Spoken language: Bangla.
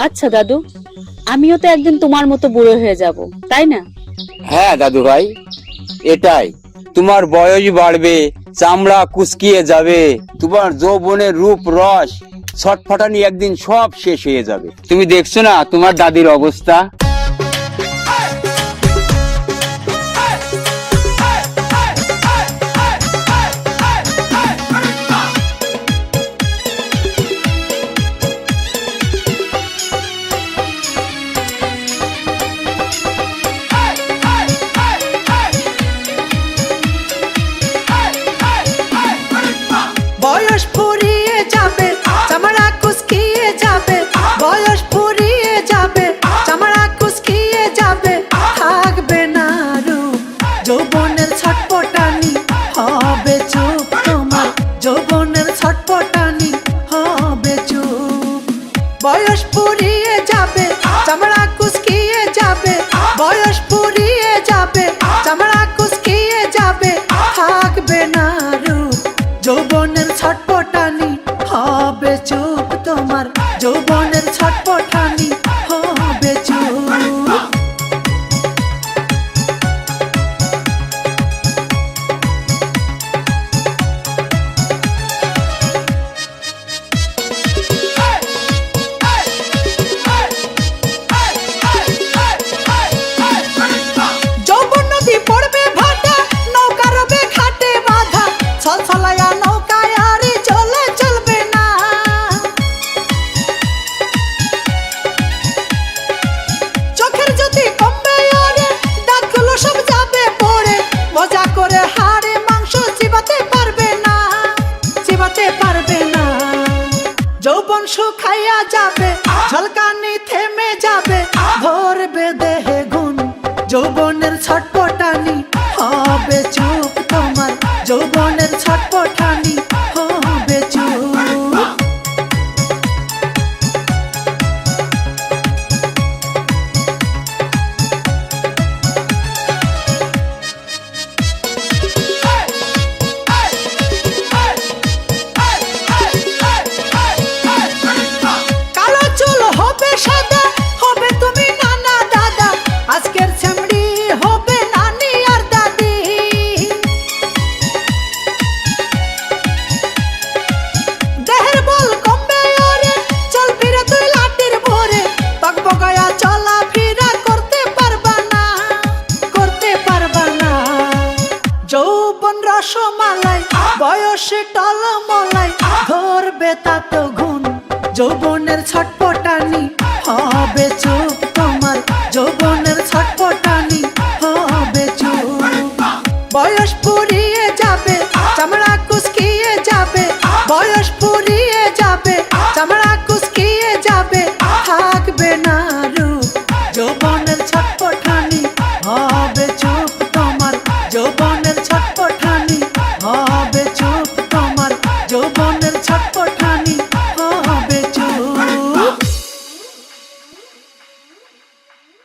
আচ্ছা দাদু, আমিও তো একদিন তোমার মতো বুড়ো হয়ে যাব, তাই না? হ্যাঁ দাদু ভাই, এটাই। তোমার বয়স বাড়বে, চামড়া কুচকিয়ে যাবে, তোমার যৌবনের রূপ রস ছটফটানি একদিন সব শেষ হয়ে যাবে। তুমি দেখছো না তোমার দাদির অবস্থা। বয়স ফুরিয়ে যাবে, চামড়া কুচকিয়ে যাবে, বয়স ফুরিয়ে যাবে, চামড়া কুচকিয়ে যাবে, থাকবে না রূপ যৌবনের ছটপটানি, হবে চুপ তোমার যৌবনের ছটপটানি, হবে চুপ। বয়স ফুরিয়ে যাবে, চামড়া কুচকিয়ে যাবে, বয়স ফুরিয়ে যাবে, চামড়া কুচকিয়ে যাবে, থাকবে না রূপ যৌবনের ছটপটানি, হবে চুপ তোমার যৌবনের ছটপটানি, হবে চুপ। যৌবন নদী পড়বে ভাটা, নৌকা রবে ঘাটে বাঁধা, ছলছলায়া নৌকায় আরে চলে চলবে না। চোখের জ্যোতি কমবে ওরে, দাঁতগুলো সব যাবে পড়ে, মজা করে হাড়ে মাংস চিবাতে পারবে না, চিবাতে পারবে না। যৌবন শুকাইয়া যাবে, ঝলকানি থেমে যাবে, ধরবে দেহে গুণ যৌবনের ছটপটানি, হবে চুপ তোমার যৌবনের ছটপটানি, হবে চুপ। কালো চুল হবে সাদা, হবে তুমি নানা দাদা, আজকের চামড়ি হবে নানি আর দাদি। দেহের বল কমবে ওরে, চলবি রে তুই লাঠির ভরে, বকবকায়া চলা ফিরা করতে পারবা না, করতে পারবা না। যৌবন রসমালাই, বয়সে টলমলাই, ধরবে তা তো গুণ যৌবনের ছটপটানি, হবে চুপ